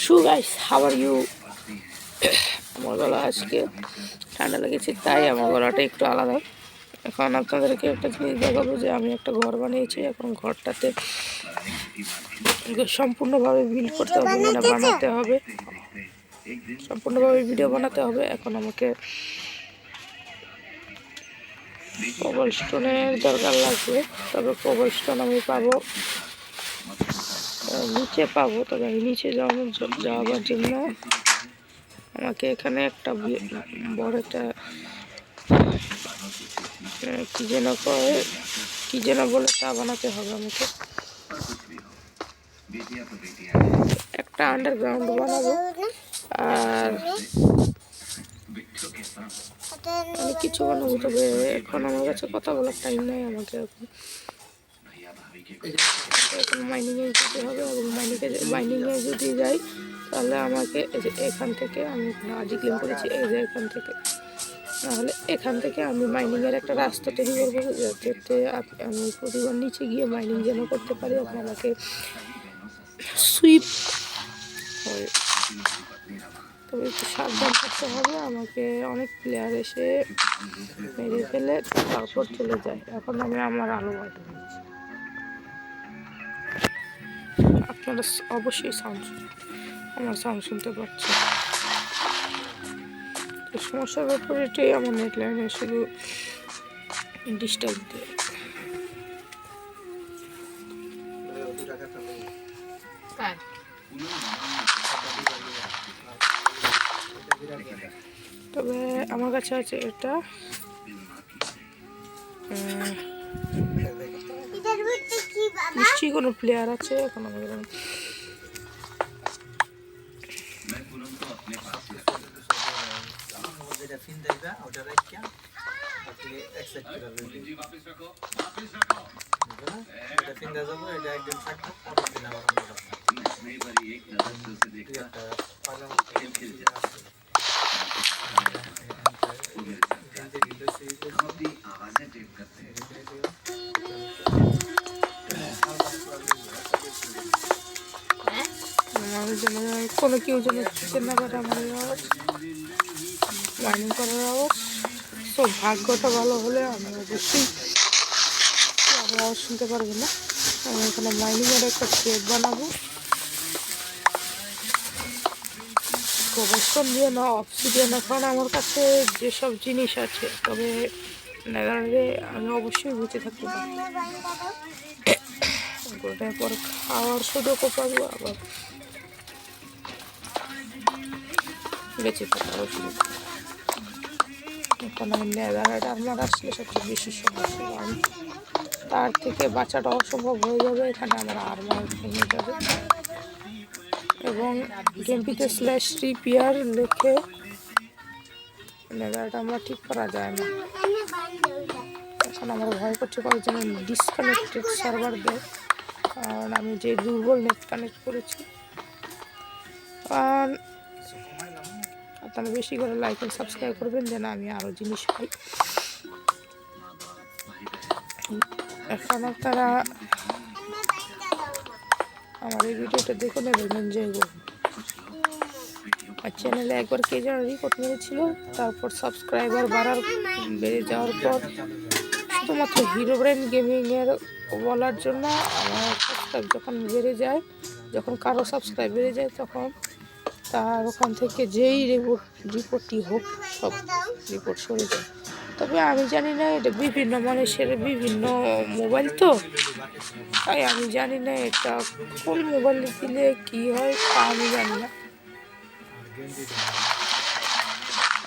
So guys, how are you? আমার গলা আজকে ঠান্ডা লেগেছে, তাই আমার গলাটা একটু আলাদা। এখন আপনাদেরকে একটা জিনিস দেখাবো যে আমি একটা ঘর বানিয়েছি। এখন ঘরটাতে সম্পূর্ণভাবে বিল্ড করতে হবে, মানে বানাতে হবে, সম্পূর্ণভাবে ভিডিও বানাতে হবে। এখন আমাকে কোবল স্টোনের দরকার লাগবে, তবে কোবল স্টোন আমি পাবো নিচে পাবো, তবে আমি নিচে যাওয়ার জন্য আমাকে এখানে একটা বড় একটা কি যেন বলে তা বানাতে হবে। আমাকে একটা আন্ডারগ্রাউন্ড বানাবো, আর আমি কিছু বানাবো, তবে এখন আমার কাছে কথা বলার টাইম নেই। আমাকে এখন মাইনিংয়ে যেতে হবে, এবং মাইনিংয়ে যদি যাই তাহলে আমাকে এখান থেকে, আমি আজই ক্লেম করেছি এই যে এখান থেকে, তাহলে এখান থেকে আমি মাইনিংয়ের একটা রাস্তা তৈরি করবো, যাতে আমি প্রতিবার নিচে গিয়ে মাইনিং যেন করতে পারি। এবং আমাকে সুইপ হয়, তবে একটু সাবধান করতে হবে। আমাকে অনেক প্লেয়ার এসে মেরে ফেলে তারপর চলে যায়। এখন আমি আমার আলো বাড়ি নিচ্ছি, আপনারা অবশ্যই আমার সাউন্ড শুনতে পাচ্ছেন। তো সমস্যার ব্যাপারে এটাই, আমার নেট লাইনে শুধু ডিস্টার্ব দিয়ে। তবে আমার কাছে আছে এটা, নিশ্চয়ই কোনো প্লেয়ার আছে। এখন আমাদের কোনো কেউ যেন কেনাকাটা আমার আওয়াজ, মাইনিং করার আওয়াজ। তো ভাগ্যটা ভালো হলে আমি অবশ্যই আমার আওয়াজ শুনতে পারবো না। আমি এখানে মাইনিংয়ের একটা সেট বানাবো, কোবলস্টোন দিয়ে না, অবসিডিয়ান। এখন আমার কাছে যেসব জিনিস আছে, তবে নেদারে আমি অবশ্যই বেঁচে থাকতে পারি, ওটার পর খাওয়ার সুযোগও পাবো, আবার বেঁচে থাকারও সুযোগ। এখন আমি নেদারটা আমার আসলে সবচেয়ে বেশি সমস্যা, কারণ তার থেকে বাঁচাটা অসম্ভব হয়ে যাবে। এখানে আমার আর্মার ভেঙে যাবে, এবং গেমপিতে /3PR লিখে নেদারটা আমরা ঠিক করা যায় না। এখন আমার ভয় করছে কয়েকজন ডিসকানেক্টেড সার্ভার দেয়, কারণ আমি যে দুর্বল নেট কানেক্ট করেছি। আর আপনারা বেশি করে লাইক আর সাবস্ক্রাইব করবেন যেন আমি আরও জিনিস পাই। এখন আপনারা আমার এই ভিডিওটা দেখে নেবেন যে আর চ্যানেলে একবার কে যেন রিপোর্ট মেরেছিল, তারপর সাবস্ক্রাইবার বেড়ে যাওয়ার পর শুধুমাত্র হিরোব্রেন গেমিংয়ের বলার জন্য আমার সাবস্ক্রাইব যখন বেড়ে যায়, যখন কারো সাবস্ক্রাইব বেড়ে যায়, তখন তার ওখান থেকে যেই রিপোর্টটি হোক সব রিপোর্ট সরে যায়। তবে আমি জানি না, এটা বিভিন্ন মানুষের বিভিন্ন মোবাইল, তো তাই আমি জানি না এটা কোন মোবাইলে দিলে কি হয় তা আমি জানি না।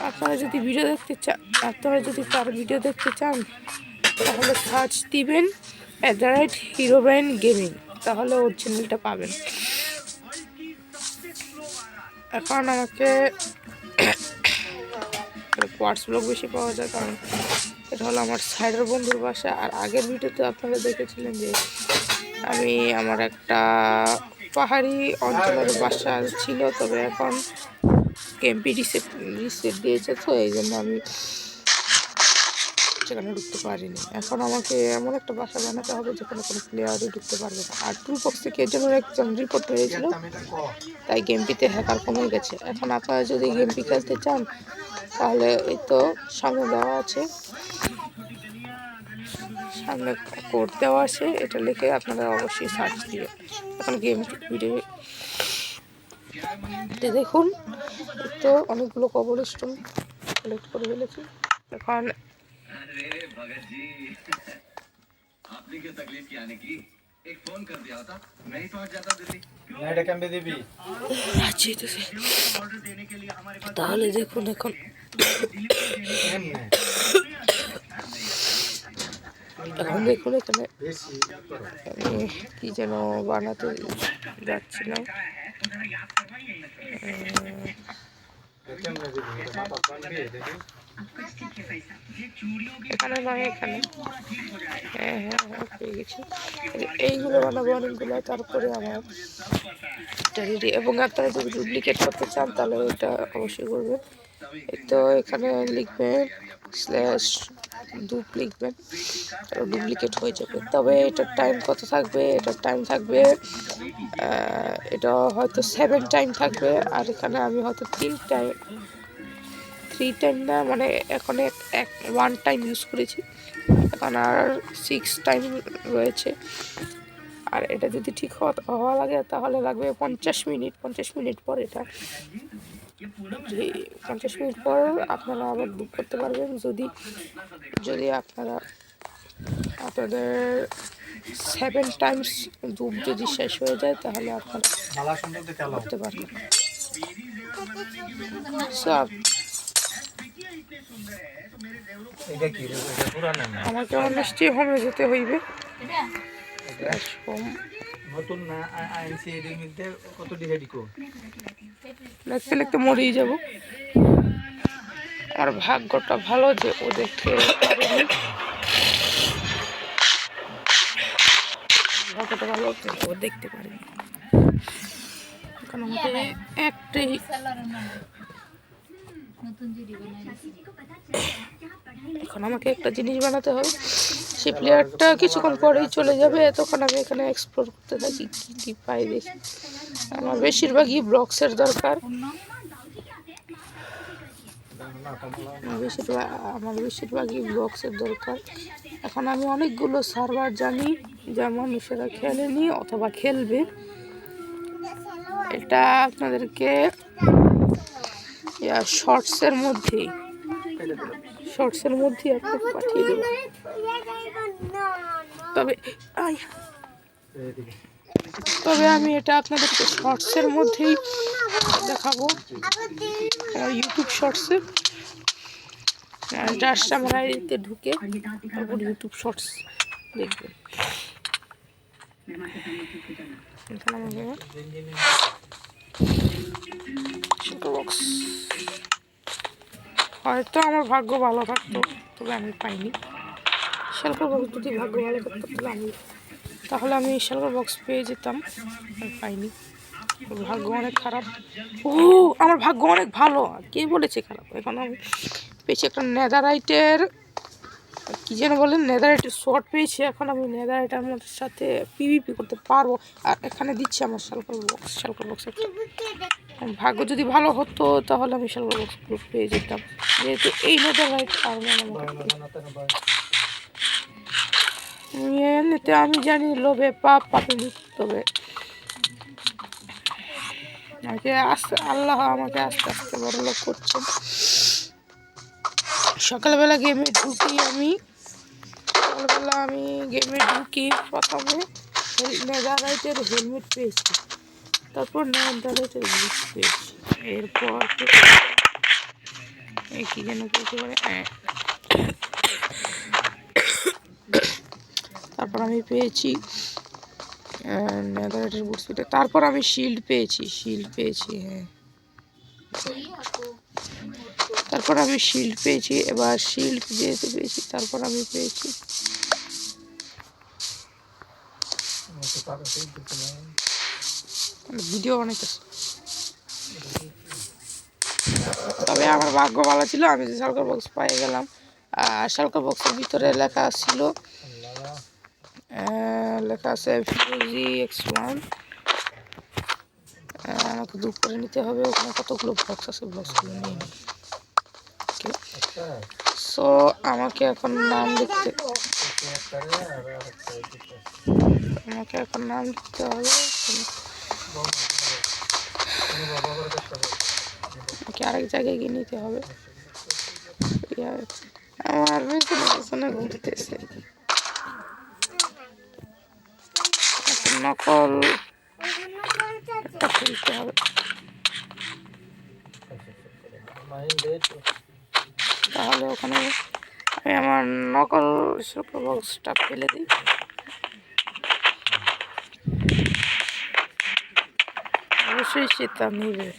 আপনারা যদি তার ভিডিও দেখতে চান তাহলে সার্চ দিবেন @হিরোব্রেন গেমিং, তাহলে ওর চ্যানেলটা পাবেন। এখন আমাকে কোয়ার্টজ ব্লক বেশি পাওয়া যায়, কারণ এটা হলো আমার সাইডের বন্ধুর বাসা। আর আগের ভিডিওতে আপনারা দেখেছিলেন যে আমি আমার একটা পাহাড়ি অঞ্চলের বাসা ছিল, তবে এখন কেমপি রিসেট দিয়েছে, তো এই জন্য আমি সেখানে ঢুকতে পারিনি। এখন আমাকে এমন একটা বাসা বানাতে হবে যেখানে কোনো প্লেয়ারই ঢুকতে পারবে না। আর টুল বক্স থেকে এর জন্য একজন রিপোর্ট হয়েছিল, তাই গেমটিতে হ্যাকার কমে গেছে। এখন আপনারা যদি গেমটি খেলতে চান তাহলে এই তো সামনে দেওয়া আছে, সামনে কোড দেওয়া আছে, এটা লিখে আপনারা অবশ্যই সার্চ দিয়ে এখন গেম ভিডিও দেখুন। তো অনেকগুলো কবর স্টোন কালেক্ট করে ফেলেছি। এখন তাহলে দেখুন এখন এখন দেখুন এখানে আমি কি যেন বানাতে যাচ্ছিলাম। এখানে নয়, এখানে হ্যাঁ হ্যাঁ হ্যাঁ পেয়ে গেছি। এইগুলো বানাবো অনেকগুলো, তারপরে আমার রেডি। এবং আপনারা যদি ডুপ্লিকেট করতে চান তাহলে এটা অবশ্যই করবেন। তো এখানে লিখবেন স্ল্যাশ ডুপ লিখবেন, ডুপ্লিকেট হয়ে যাবে। তবে এটার টাইম কত থাকবে? এটার টাইম থাকবে এটা হয়তো 7 টাইম থাকবে, আর এখানে আমি হয়তো 3 টাইম না, মানে এখন 1 টাইম ইউজ করেছি, এখন আর 6 টাইম রয়েছে। আর এটা যদি ঠিক হওয়া লাগে তাহলে লাগবে 50 মিনিট। 50 মিনিট পর এটা 50 মিনিট পর আপনারা আবার বুক করতে পারবেন। যদি আপনাদের 7 টাইমস ধূপ যদি শেষ হয়ে যায় তাহলে আপনারা করতে পারবেন। আমাকে নিশ্চয়ই হোমে যেতে হইবে। লিখতে লিখতে মরেই যাব। আর ভাগ্যটা ভালো যে ও দেখতে পারেনি, ভাগ্যটা ভালো যে ও দেখতে পারেনি। এখন আমাকে একটাই এখন আমাকে একটা জিনিস বানাতে হবে। সেই প্লেয়ারটা কিছুক্ষণ পরেই চলে যাবে, এতক্ষণ আমি এখানে এক্সপ্লোর করতে থাকি কি কি পাই দেখি। আমার বেশিরভাগই ব্লকসের দরকার, আমার বেশিরভাগই ব্লকসের দরকার। এখন আমি অনেকগুলো সার্ভার জানি যা মানুষেরা খেলেনি অথবা খেলবে, এটা আপনাদেরকে শর্টসের মধ্যেই আপনি পাঠিয়ে দেব। তবে আমি এটা আপনাদেরকে শর্টসের মধ্যেই দেখাবো, ইউটিউব শর্টসে। জাস্ট আমার আইডিতে ঢুকে তারপর ইউটিউব শর্টস দেখবেন। হয়তো আমার ভাগ্য ভালো থাকতো, তবে আমি পাইনি। শেলকার বক্স যদি ভাগ্য ভালো থাকতো তাহলে আমি শেলকার বক্স পেয়ে যেতাম, আমি পাইনি। ভাগ্য অনেক খারাপ। আমার ভাগ্য অনেক ভালো, কে বলেছে খারাপ? এখন আমি পেয়েছি একটা নেদারাইটের কি যেন বলেন, নেদারাইটের শর্ট পেয়েছি। এখন আমি নেদারাইটের আমার সাথে পিভিপি করতে পারবো। আর এখানে দিচ্ছি আমার শেলকার বক্স একটা। ভাগ্য যদি ভালো হতো তাহলে আমি শেলকার বক্সগুলো পেয়ে যেতাম, যেহেতু এই নেদারাইট এমনিতে আমি জানি লোভে পাপে মুক্ত, তবে আল্লাহ আমাকে আস্তে আস্তে বড় লোক করছেন। সকালবেলা গেমে ঢুকি প্রথমে নেদারাইটের হেলমেট পেয়েছি, তারপর নেদারাইটের বুট পেয়েছি, এরপর কি যেন পেয়েছি বলে, তারপর আমি পেয়েছি নেদারাইটের বুট পেতে, তারপর আমি শিল্ড পেয়েছি হ্যাঁ, তারপর আমি শিল্ড পেয়েছি। এবার শিল্ড যেহেতু পেয়েছি তারপর আমি পেয়েছি ভিডিও অনেক আছে। তবে আমার ভাগ্য ভালো ছিল, আমি যে শেলকার বক্স পেয়ে গেলাম, শালকা বক্সের ভিতরে লেখা ছিল, লেখা আছে ফিউজি X1। আমাকে দুপ করে নিতে হবে, ওখানে কতগুলো বক্স আছে, বক্সগুলো নিয়ে নিই। সো আমাকে এখন নাম লিখতে হবে, আমাকে আরেক জায়গায় গিয়ে নিতে হবে। আমার পেছনে ঘুরতেছে নকল একটা খুলতে হবে, তাহলে ওখানে আমি আমার নকল সুপার বক্সটা ফেলে দিই। অবশ্যই সেটা নিবে।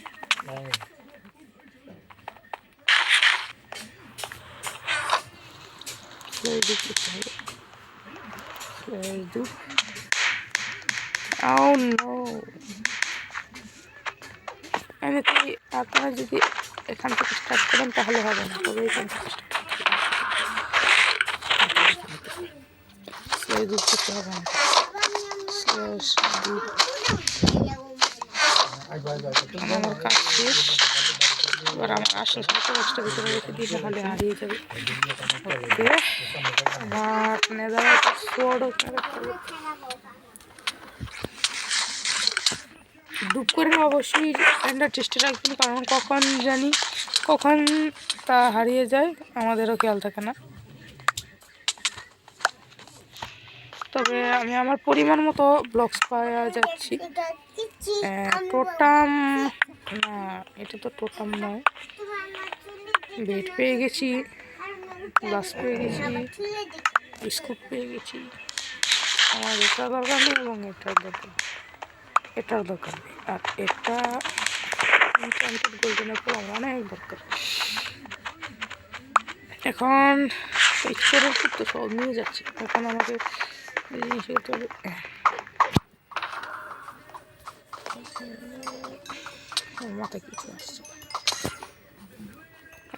Oh no! আপনারা যদি এখান থেকে স্টার্ট করেন তাহলে হবে না, তবে এখান থেকে দুধ করতে হবে না। আমার কাজ শেষ, এবার আমার আসল সাথে বক্সটা ভিতরে রেখে দিয়ে তাহলে হারিয়ে যাবে। ওকে, আমার নেদারল্যান্ড সোয়ার্ডও ডুব করে অবশ্যই এন্ডার চেষ্টা রাখবেন, কারণ কখন তা হারিয়ে যায় আমাদেরও খেয়াল থাকে না। তবে আমি আমার পরিমাণ মতো ব্লকস পাওয়া যাচ্ছি। টোটাম না, এটা তো টোটাম নয়। বেড পেয়ে গেছি, গ্লাস পেয়ে গেছি, বিস্কুট পেয়ে গেছি। আমার এটা দরকার নেই এবং এটার দরকার নেই, আর এটা গোল্ডেন অ্যাপেল আমার অনেক দরকার। এখন ইচ্ছার তো সব নিয়ে যাচ্ছে, এখন আমাকে মাথায় কিছু আসছে।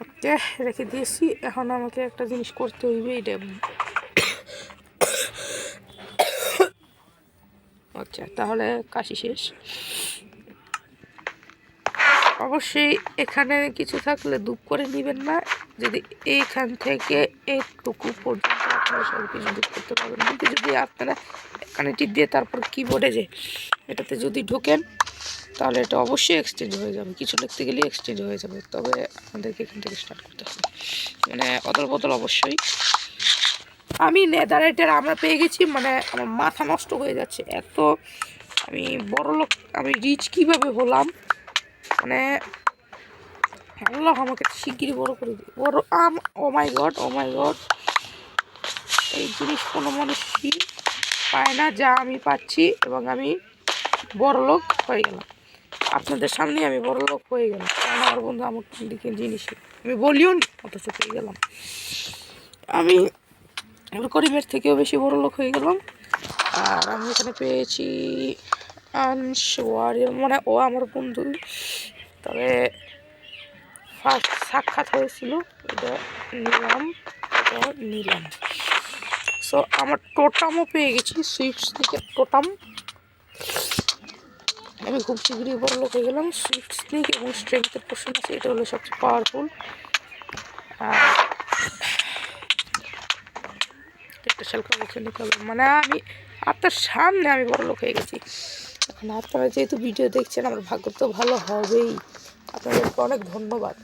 ওকে, রেখে দিয়েছি। এখন আমাকে একটা জিনিস করতে হইবে, এটা আচ্ছা, তাহলে কাশি শেষ। অবশ্যই এখানে কিছু থাকলে দুপ করে নেবেন না, যদি এইখান থেকে এইটুকু পর্যন্ত আপনারা সব কিছু দুপ করতে পারবেন, কিন্তু যদি আপনারা এখানে টিপ দিয়ে তারপর কিবোর্ডে যে এটাতে যদি ঢোকেন তাহলে এটা অবশ্যই এক্সচেঞ্জ হয়ে যাবে, কিছু লিখতে গেলে এক্সচেঞ্জ হয়ে যাবে। তবে আমাদেরকে এখান থেকে স্টার্ট করতে হবে, মানে অদল বদল অবশ্যই। আমি নেদারলাইটের আমরা পেয়ে গেছি, মানে আমার মাথা নষ্ট হয়ে যাচ্ছে, এত আমি বড় লোক, আমি রিচ কীভাবে হলাম, মানে আল্লাহ আমাকে শিগগিরই বড় করে দিই। বড় ও মাই গড, এই জিনিস কোনো মানুষই পায় না যা আমি পাচ্ছি, এবং আমি বড় লোক হয়ে গেলাম আপনাদের সামনে। আমি বড় লোক হয়ে গেলাম, কারণ আমার বন্ধু আমার দিকে জিনিস আমি বলিও নি, অথচ পেয়ে গেলাম। আমি করিমের থেকেও বেশি বড় লোক হয়ে গেলাম। আর আমি এখানে পেয়েছি আনশোয়ারিয়ার, মানে ও আমার বন্ধু, তবে ফার্স্ট সাক্ষাৎ হয়েছিল, এটা নিলাম। সো আমার টোটামও পেয়ে গেছি, সুইফট স্নিকের টোটাম। আমি খুব শীঘ্রই বড় লোক হয়ে গেলাম। সুইফট স্নিক এবং স্ট্রেংথের পোর্শন আছে, এটা হলো সবচেয়ে পাওয়ারফুল। একটা শালকা বক্সে নিতে হবে, মানে আমি আপনার সামনে আমি বড় লোক হয়ে গেছি। এখন আপনারা যেহেতু ভিডিও দেখছেন, আমার ভাগ্য তো ভালো হবেই, আপনাদেরকে অনেক ধন্যবাদ।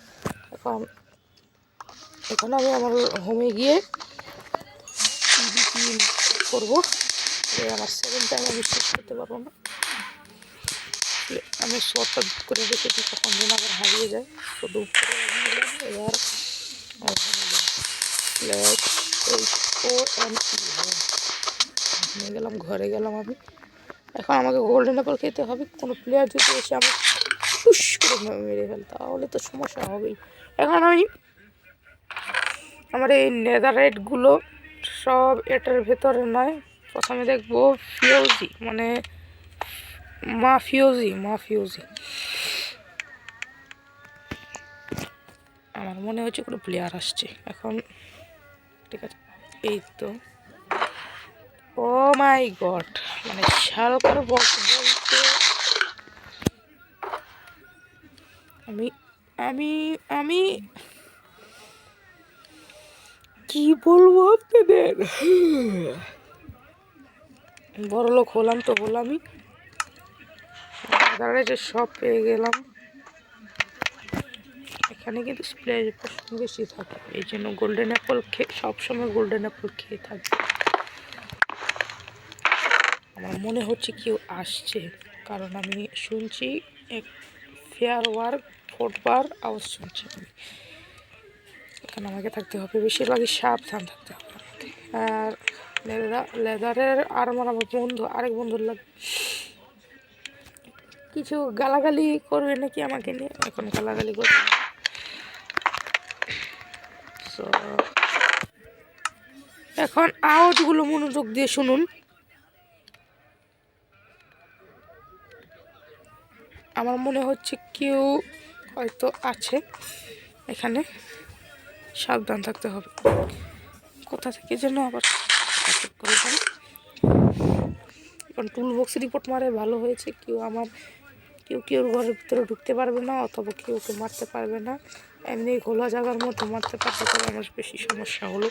এখন আমি আমার হোমে গিয়ে করবো, আমার 7 টাইম আমি শেষ করতে পারবো না। আমি শর্টটা করে রেখেছি, তখন যেন আবার হারিয়ে যায়, শুধু এবার নিয়ে গেলাম, ঘরে গেলাম আমি। এখন আমাকে গোল্ডেন অ্যাপল খেতে হবে, কোনো প্লেয়ার যদি এসে আমি টুস করে মেরে ফেল তাহলে তো সমস্যা হবেই। এখন আমি আমার এই নেদারলাইটগুলো সব এটার ভেতরে নয়, প্রথমে দেখবো ফিউজি, মানে মাফিউজি আমার মনে হচ্ছে কোনো প্লেয়ার আসছে। এখন ঠিক আছে, এই তো। ও মাই গড, মানে শালকার বলতে আমি আমি আমি কি বলবো আপনাদের, বড় লোক হলাম তো হলামই, দাঁড়ায় যে সব পেয়ে গেলাম। এখানে কিন্তু স্প্রে বেশি থাকে, এই জন্য গোল্ডেন অ্যাপল সবসময় গোল্ডেন অ্যাপল খেয়ে থাকবে। আমার মনে হচ্ছে কেউ আসছে, কারণ আমি শুনছি এক ফেয়ার ওয়ার্ক ফুটবার আওয়াজ শুনছি আমি। এখানে আমাকে থাকতে হবে, বেশিরভাগই সাবধান থাকতে হবে আমাকে। আর লেদারের আমার বন্ধু, আরেক বন্ধুর লাগবে, কিছু গালাগালি করবে নাকি আমাকে নিয়ে, এখন গালাগালি করবে। এখন আওয়াজগুলো মনোযোগ দিয়ে শুনুন। আমার মনে হচ্ছে কেউ হয়তো আছে এখানে, সাবধান থাকতে হবে। কোথা থেকে যেন আবার করে দেন। এখন টুল বক্স রিপোর্ট মারে ভালো হয়েছে, কেউ ঘরের ভিতরে ঢুকতে পারবে না, অথবা কেউকে মারতে পারবে না। এমনি খোলা জায়গার মধ্যে মারতে পারবে, তবে আমার বেশি সমস্যা হলো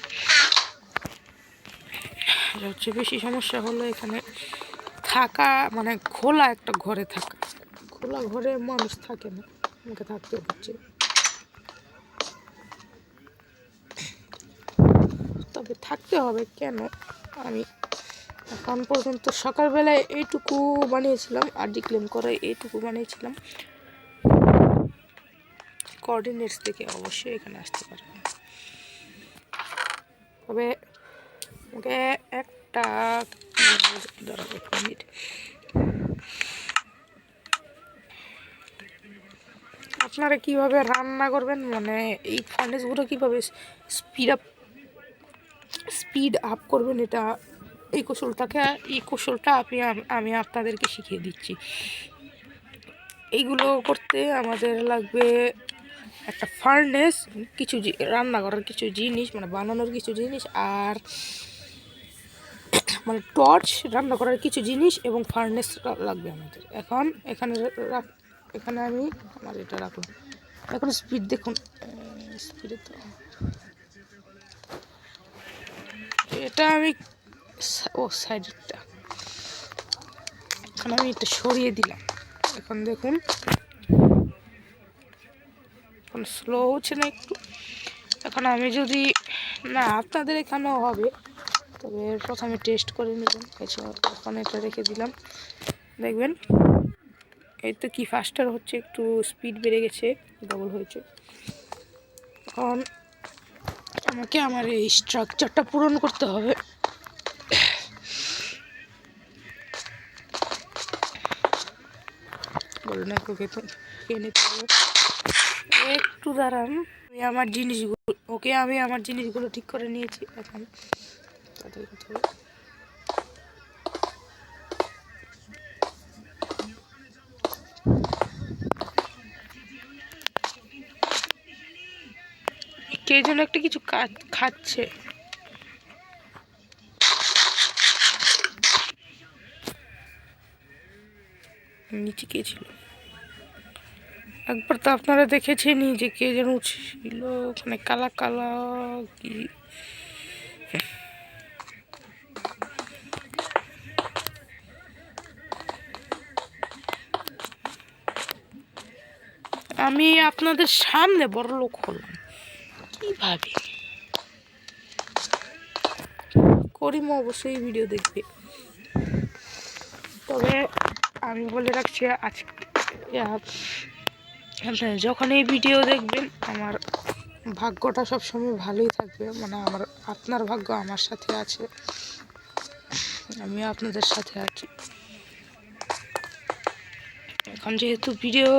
বেশি সমস্যা হলো এখানে থাকা, মানে খোলা একটা ঘরে থাকা। খোলা ঘরে মানুষ থাকে না, আমাকে থাকতে হচ্ছে। তবে থাকতে হবে কেন, আমি এখন পর্যন্ত সকালবেলায় এইটুকু বানিয়েছিলাম, আর ডিক্লেম করে এইটুকু বানিয়েছিলাম। কোঅর্ডিনেটস থেকে অবশ্যই এখানে আসতে পারবেন। তবে ওকে একটা মিনিট, আপনারা কিভাবে রান্না করবেন, মানে এই ফার্নেসগুলো কিভাবে স্পিড আপ করবেন, এই কৌশলটা আমি আপনাদেরকে শিখিয়ে দিচ্ছি। এইগুলো করতে আমাদের লাগবে একটা ফার্নেস, কিছু রান্না করার কিছু জিনিস, মানে বানানোর কিছু জিনিস, আর মানে টর্চ, রান্না করার কিছু জিনিস, এবং ফার্নেস লাগবে আমাদের। এখন এখানে আমি আমার এটা রাখলাম। এখন স্পিড দেখুন, স্পিডে তো এটা আমি সাইডটা এখন আমি এটা সরিয়ে দিলাম। এখন দেখুন, এখন স্লো হচ্ছে না একটু। এখন আমি যদি না, আপনাদের এখানেও হবে, তবে প্রথমে টেস্ট করে নেবেন। এখন এটা রেখে দিলাম, দেখবেন এই তো কি ফাস্টার হচ্ছে, একটু স্পিড বেড়ে গেছে, ডবল হয়েছে। এখন আমাকে আমার এই স্ট্রাকচারটা পূরণ করতে হবে। একটু দাঁড়ান, আমি আমার জিনিসগুলো ঠিক করে নিয়েছি। এখন তাদের কথা কে যেন একটা কিছু খাচ্ছে। নিচে কে ছিল, একবার তো আপনারা দেখেছেনই যে কে যেন ছিল ওখানে, কালা কালা কি। আমি আপনাদের সামনে বড় লোক হলাম কিভাবে, করিম অবশ্যই ভিডিও দেখবে। তবে আমি বলে রাখছি, আজকে যখন এই ভিডিও দেখবেন, আমার ভাগ্যটা সবসময় ভালোই থাকবে, মানে আপনার ভাগ্য আমার সাথে আছে, আমি আপনাদের সাথে আছি। এখন যেহেতু ভিডিও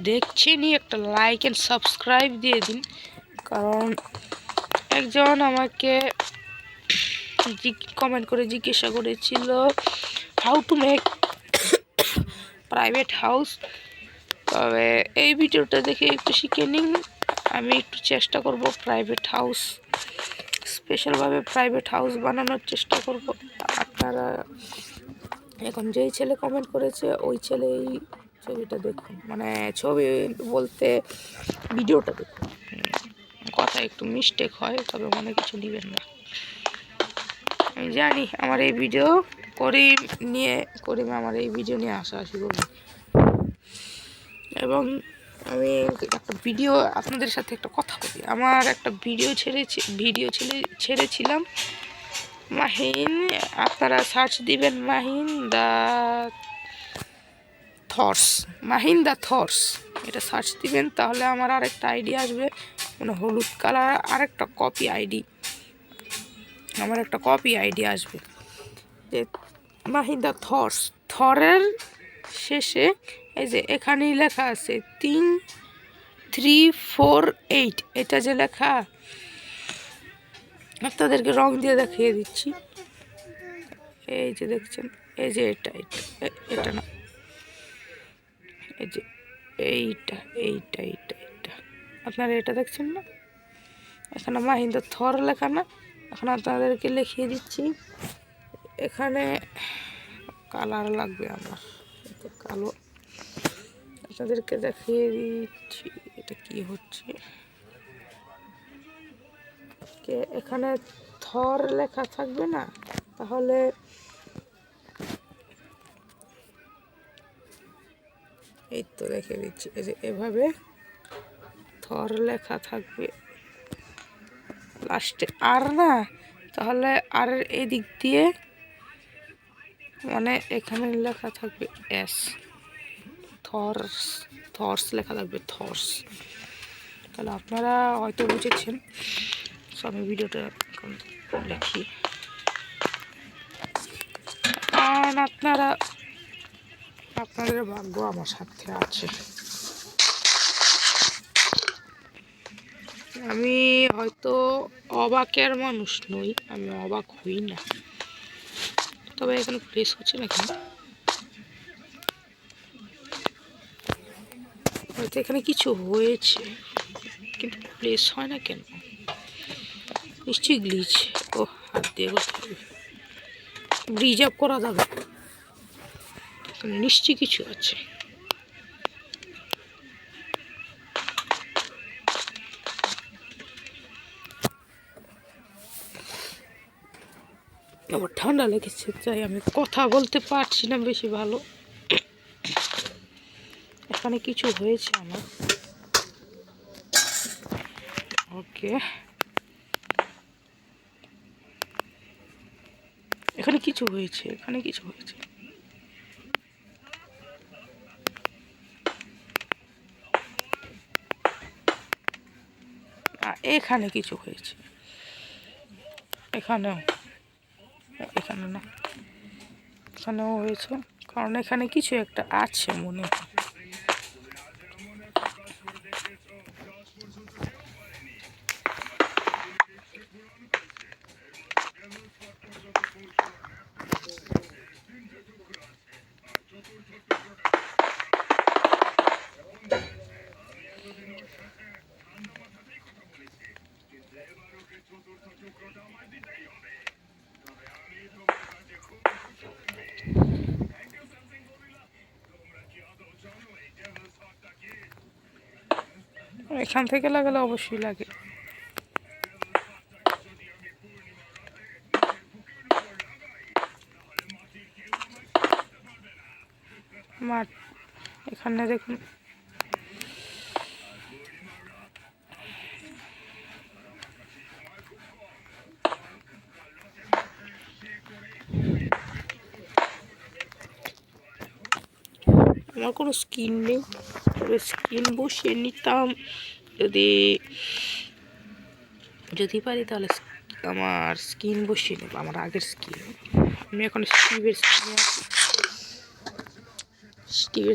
দেখছেনই, একটা লাইক অ্যান্ড সাবস্ক্রাইব দিয়ে দিন, কারণ একজন আমাকে কমেন্ট করে জিজ্ঞাসা করেছিল how to make private house. তবে এই ভিডিওটা দেখে একটু শিখে নিন, আমি একটু চেষ্টা করব প্রাইভেট হাউস স্পেশালভাবে প্রাইভেট হাউস বানানোর চেষ্টা করব। আপনারা এখন যেই ছেলে কমেন্ট করেছে ওই ছেলে এই ছবিটা দেখুন, মানে ছবি বলতে ভিডিওটা দেখুন। কথা একটু মিস্টেক হয়, তবে মনে কিছু নেবেন না। আমি জানি আমার এই ভিডিও করিমে আমার এই ভিডিও নিয়ে হাসাহাসি করবে, এবং আমি একটা ভিডিও আপনাদের সাথে একটা কথা বলি। আমার একটা ভিডিও ছেড়েছিলাম মাহিন, আপনারা সার্চ দিবেন মাহিন দ্য থর্স, এটা সার্চ দিবেন, তাহলে আমার আরেকটা আইডি আসবে, মানে হলুদ কালার আরেকটা কপি আইডি, আমার একটা কপি আইডি আসবে যে মাহিন দ্য থরের শেষে এই যে এখানেই লেখা আছে 348, এটা যে লেখা, আপনাদেরকে রং দিয়ে দেখিয়ে দিচ্ছি। এই যে দেখছেন, এই যে এটা না, এই যে এইটা আপনারা এটা দেখছেন না, এখানে মাহিন্দ্র থর লেখা না। এখন আপনাদেরকে লিখিয়ে দিচ্ছি, এখানে কালার লাগবে আমার, এটা কালো, আপনাদেরকে দেখিয়ে দিচ্ছি এটা কি হচ্ছে। এখানে থর লেখা থাকবে না, তাহলে এই তো দেখে দিচ্ছি, এই যে এভাবে থর লেখা থাকবে লাস্টে, আর না তাহলে আর এই দিক দিয়ে মানে এখানে লেখা থাকবে এস, থর্স লেখা থাকবে, থর্স। তাহলে আপনারা হয়তো বুঝেছেন। আমি ভিডিওটা এখন লিখি, আর আপনাদের ভাগ্য আমার সাথে আছে। আমি হয়তো অবাকের মানুষ নই, আমি অবাক হই না, তবে এখানে প্রেস হচ্ছে না কেন, হয়তো এখানে কিছু হয়েছে কিন্তু প্লেস হয় না কেন, নিশ্চয়ই গ্লিচ। ও হাত দিয়ে করতে হবে, রিজার্ভ করা যাবে, নিশ্চয়ই কিছু আছে। আমার ঠান্ডা লেগেছে, তাই আমি কথা বলতে পারছি না বেশি ভালো। এখানে কিছু হয়েছে আমার, ওকে, এখানে কিছু হয়েছে, এখানে কিছু হয়েছে, এখানে কিছু হয়েছে, এখানে না, এখানেও হয়েছে, কারণ এখানে কিছু একটা আছে মনে হয়। এখান থেকে লাগালে অবশ্যই লাগে। মাঠ এখানে দেখুন, আমার কোনো স্কিন নেই, তবে স্কিন বসিয়ে নিতাম যদি পারি, তাহলে আমার স্কিন বসিয়ে নেব, আমার আগের স্কিন। আমি এখন স্টিভের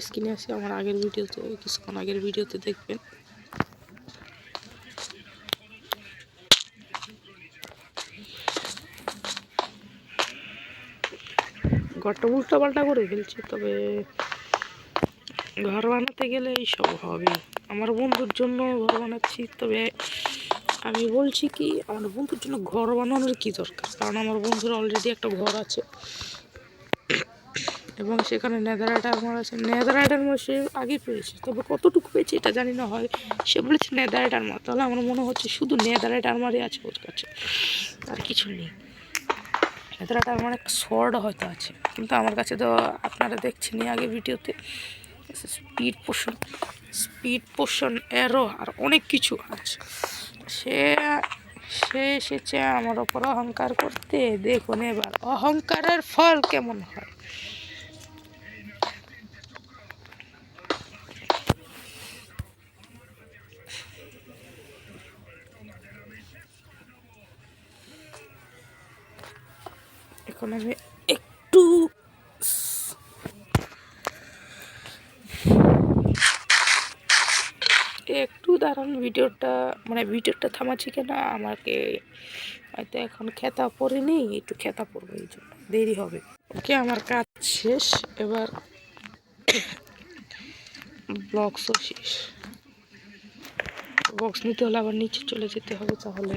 স্কিনে আছি, আমার আগের ভিডিওতে, কিছুক্ষণ আগের ভিডিওতে দেখবেন। ঘরটা উল্টো পাল্টা করে ফেলছি, তবে ঘর বানাতে গেলে এইসব হবে। আমার বন্ধুর জন্য ঘর বানাচ্ছি, তবে আমি বলছি কি আমার বন্ধুর জন্য ঘর বানানোর কি দরকার, কারণ আমার বন্ধুর অলরেডি একটা ঘর আছে এবং সেখানে নেদাররাইট আর্মার আছে। নেদাররাইট আর্মার সে আগে পেয়েছে, তবে কতটুকু পেয়েছে এটা জানি না। হয় সে বলেছে নেদাররাইট আর্মার, তাহলে আমার মনে হচ্ছে শুধু নেদাররাইট আর্মারই আছে ওর কাছে, আর কিছু নেই। নেদাররাইট আর্মার একটা শর্ট হয়তো আছে, কিন্তু আমার কাছে তো আপনারা দেখছেনই আগে ভিডিওতে স্পিড পোশন অ্যারো আর অনেক কিছু আছে। সে এসেছে আমার ওপর অহংকার করতে। দেখুন এবার অহংকারের ফল কেমন হয়। এখন আমি একটু দাঁড়ান, ভিডিওটা থামাচ্ছি কেন, আমাকে হয়তো এখন খেতা পড়েনি, একটু খেতা পড়বো, এই জন্য দেরি হবে। ওকে, আমার কাজ শেষ, এবার ব্লকসও শেষ। বক্স নিতে হলে আবার নিচে চলে যেতে হবে, তাহলে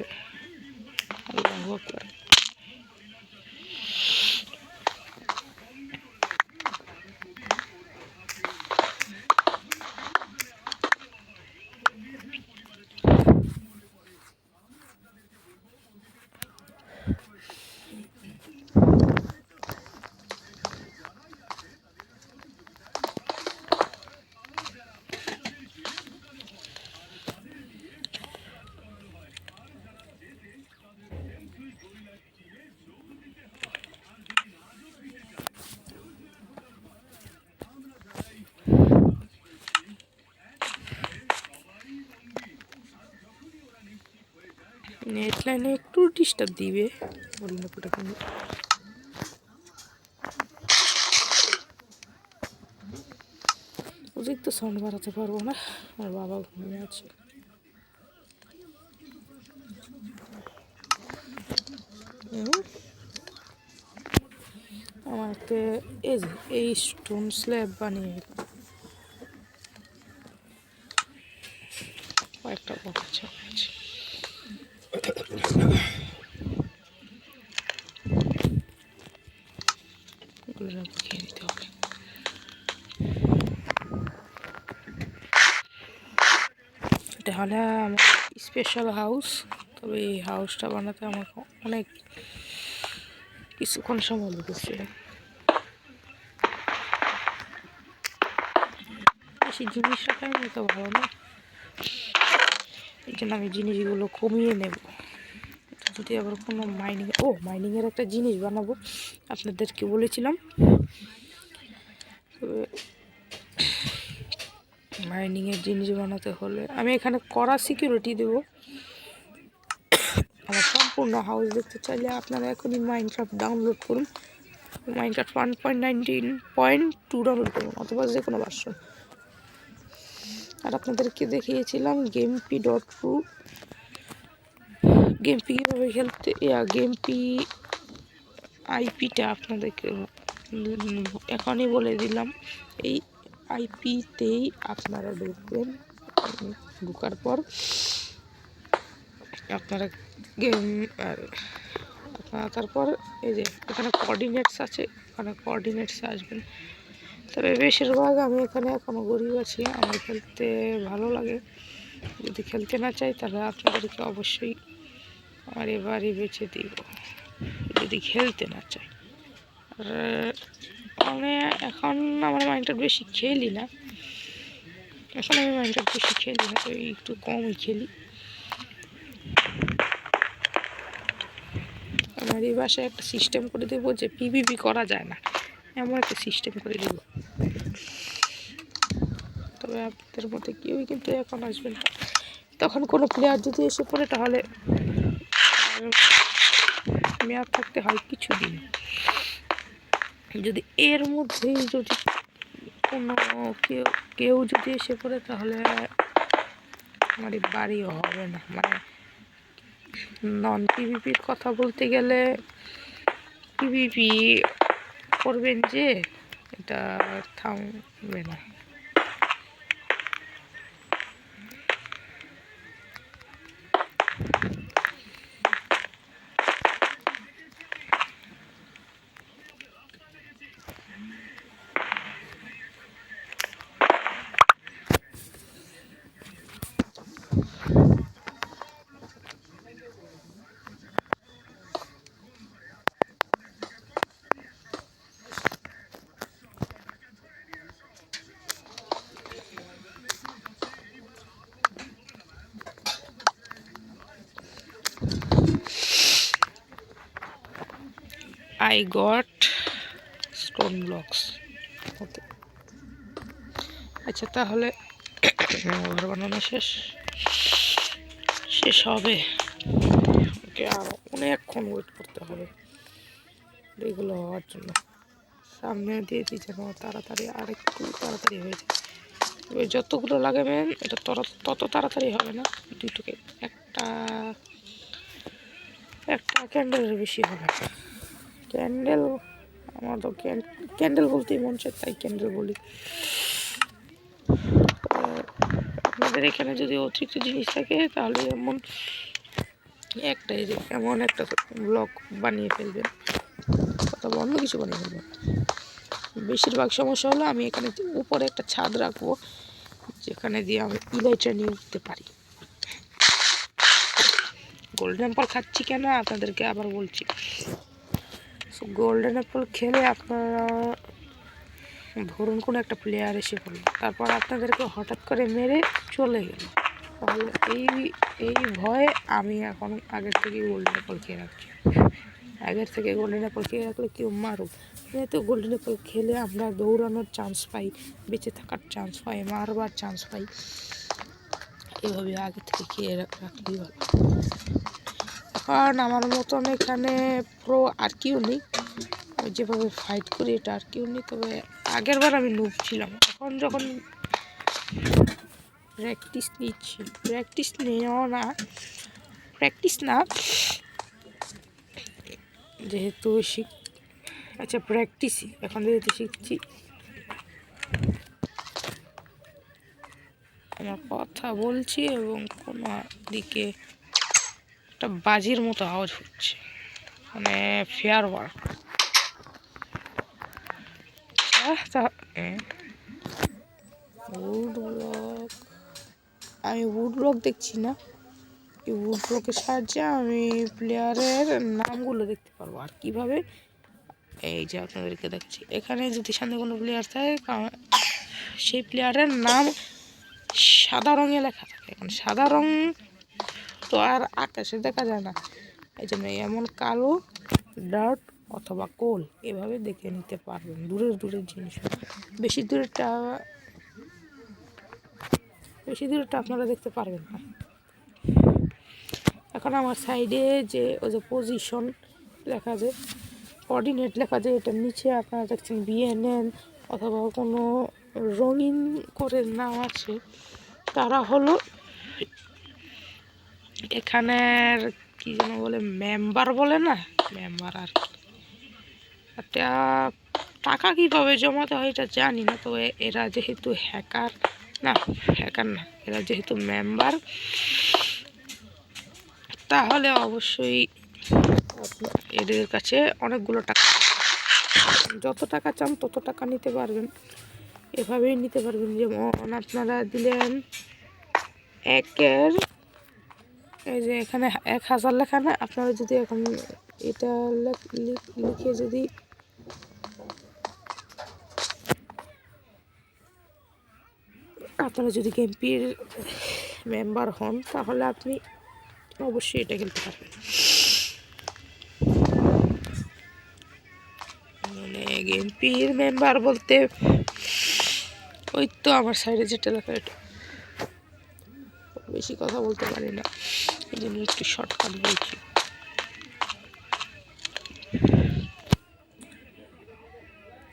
নেট লাইনে একটু ডিস্টার্ব দিবে, বললে অতিরিক্ত সাউন্ড বাড়াতে পারবো না, আমার বাবা ঘুমিয়ে আছে। আমাকে এই স্টোন স্ল্যাব বানিয়ে কয়েকটা বক্স আছে, খেয়ে নিতে হবে। এটা হলো আমার স্পেশাল হাউস, তবে এই হাউসটা বানাতে আমাকে অনেক কিছুক্ষণ সময় লেগেছে। বেশি জিনিস রাখাই নিয়ে তো ভালো না, এই জন্য আমি জিনিসগুলো কমিয়ে নেব। যদি আবার কোনো মাইনিংয়ের একটা জিনিস বানাবো, আপনাদেরকে বলেছিলাম। তবে মাইনিংয়ের জিনিস বানাতে হলে আমি এখানে কড়া সিকিউরিটি দেব। আমার সম্পূর্ণ হাউস দেখতে চাইলে আপনারা এখনই মাইনক্রাফট ডাউনলোড করুন। মাইনক্রাফট 1.19.2 ডাউনলোড করুন, অথবা যে কোনো ভার্সন। আর আপনাদেরকে দেখিয়েছিলাম গেমপি.2 গেমপি কীভাবে খেলতে, গেমপি আইপিটা আপনাদেরকে এখনই বলে দিলাম। এই আইপিতেই আপনারা ঢুকবেন, ঢোকার পর আপনারা তারপর এই যে এখানে কোঅর্ডিনেটস আছে, ওখানে কোঅর্ডিনেটসে আসবেন। তবে বেশিরভাগ আমি এখানে এখনও গরিব আছি, আমার খেলতে ভালো লাগে। যদি খেলতে না চাই তাহলে আপনাদেরকে অবশ্যই আমার এবারই বেছে দিব, যদি খেলতে না চাই। আর আমি এখন আমার মাইনক্রাফট বেশি খেলি না, তো একটু কমই খেলি। আমার এই বাসায় একটা সিস্টেম করে দেবো যে পিভিপি করা যায় না, এমন একটা সিস্টেম করে দেব। তবে আপনাদের মধ্যে কেউই কিন্তু এখন আসবেন না, তখন কোনো প্লেয়ার যদি এসে পড়ে তাহলে মেয়াদ থাকতে হয় কিছুদিন। যদি এর মধ্যেই যদি কোনো কেউ যদি এসে পড়ে তাহলে আমার বাড়িও হবে না। মানে নন পিভিপির কথা বলতে গেলে পিভিপি করবেন যে এটা থামবে না। I got stone blocks. ওকে, আচ্ছা তাহলে ঘর বানানো শেষ হবে। ওকে, আর অনেকক্ষণ ওয়েট করতে হবে এগুলো হওয়ার জন্য। সামনে দিয়ে দিই যেন তাড়াতাড়ি, আর একটু তাড়াতাড়ি হয়ে যায়। এবার যতগুলো লাগাবেন এটা তত তাড়াতাড়ি হবে না। দুটোকে একটা ক্যান্ডেলের বেশি হবে। ক্যান্ডেল, আমার তো ক্যান্ডেল বলতেই মন চায়, তাই ক্যান্ডেল বলি। আপনাদের এখানে যদি অতিরিক্ত জিনিস থাকে তাহলে এমন একটা ব্লক বানিয়ে ফেলবেন, অথবা অন্য কিছু বানিয়ে ফেলবেন। বেশিরভাগ সমস্যা হলো আমি এখানে উপরে একটা ছাদ রাখবো, যেখানে দিয়ে আমি ইলাইটটা নিয়ে উঠতে পারি। গোল্ডেন অ্যাপল খাচ্ছি কেন আপনাদেরকে আবার বলছি। গোল্ডেন অ্যাপল খেলে আপনারা ধরুন কোনো একটা প্লেয়ার এসে পড়ল, তারপর আপনাদেরকে হঠাৎ করে মেরে চলে গেল, তাহলে এই ভয়ে আমি এখন আগের থেকে গোল্ডেন অ্যাপল খেয়ে রাখছি। আগের থেকে গোল্ডেন অ্যাপল খেয়ে রাখলে কেউ মারুক, যেহেতু গোল্ডেন অ্যাপল খেলে আমরা দৌড়ানোর চান্স পাই, বেঁচে থাকার চান্স পাই, মারবার চান্স পাই। এভাবে আগে থেকে খেয়ে রাখলেই ভালো। কারণ আমার মতন এখানে প্রো আর কেউ নেই, আমি যেভাবে ফাইট করি এটা আর কেউ নেই। তবে আগের বার আমি নুব ছিলাম, এখন যখন প্র্যাকটিস নিচ্ছি, প্র্যাকটিস না যেহেতু প্র্যাকটিসই, এখন যেহেতু শিখছি। আমার কথা বলছি এবং কোনো দিকে একটা বাজির মতো আওয়াজ হচ্ছে, মানে ফেয়ার ওয়ার্ক। উড ব্লক, আমি উড ব্লক দেখছি না, এই উড ব্লকের সাহায্যে আমি প্লেয়ারের নামগুলো দেখতে পারবো। আর কিভাবে, এই যে আপনাদেরকে দেখছি, এখানে যদি সামনে কোনো প্লেয়ার থাকে সেই প্লেয়ারের নাম সাদা রঙে লেখা থাকে। এখন সাদা রং তো আর আকাশে দেখা যায় না, এই জন্য এমন কালো ডার্ট অথবা কোল এভাবে দেখে নিতে পারবেন দূরের জিনিস। বেশি দূরেরটা আপনারা দেখতে পারবেন না। এখন আমার সাইডে যে ওই যে পজিশন লেখা যায়, কোঅর্ডিনেট লেখা যায়, এটার নিচে আপনারা দেখছেন বিএনএন অথবা কোনো রঙিন করে নাম আছে, তারা হলো এখানের কি যেন বলে, মেম্বার বলে না, মেম্বার আর কি। টাকা কীভাবে জমাতে হয় এটা জানি না, তবে এরা যেহেতু হ্যাকার না, এরা যেহেতু মেম্বার, তাহলে অবশ্যই এদের কাছে অনেকগুলো টাকা, যত টাকা চান তত টাকা নিতে পারবেন, এভাবেই নিতে পারবেন। যেমন আপনারা দিলেন এই যে এখানে 1000 লেখা না, আপনারা যদি এখন এটা লিখে যদি আপনারা যদি গেমপির মেম্বার হন, তাহলে আপনি অবশ্যই এটা খেলতে পারবেন। মানে গেমপির মেম্বার বলতে ওই তো আমার সাইডে যেটা লেখা, এটা বেশি কথা বলতে পারি না, এই জন্য একটু শর্টকাট বলছি।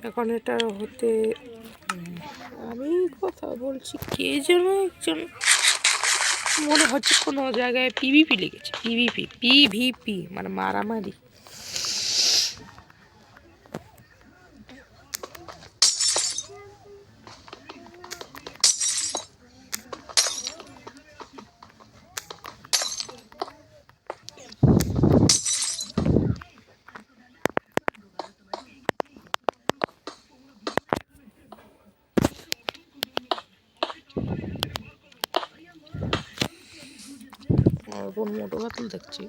এখন এটা হতে আমি কথা বলছি, কে যেন একজন মনে হচ্ছে কোনো জায়গায় পিভিপি লিখেছে, পিভিপি মানে মারামারি। আমার বোন মোটো পাতল দেখছি।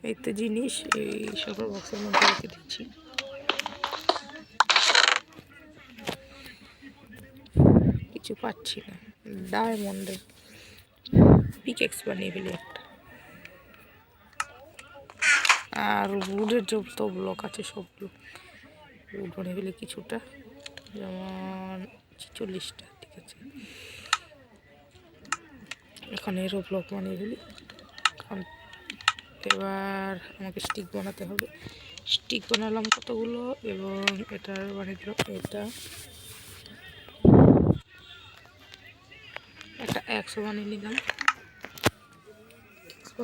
এই তো জিনিস এই শটার বক্সের মধ্যে রেখে দিচ্ছি। কিছু পাচ্ছি না। ডায়মন্ডের পিকেক্স বানিয়ে ফেলি একটা। আর উডের যত ব্লক আছে সবগুলো উড বানিয়ে ফেলি কিছুটা, যেমন 46টা। ঠিক আছে, এখন এরও ব্লক বানিয়ে ফেলি। এবার আমাকে স্টিক বানাতে হবে। স্টিক বানালাম কতগুলো, এবং এটার বানিয়ে দিলাম এটা একটা 100 বানিয়ে নিলাম। 100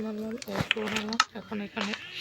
বানালাম। এখন এখানে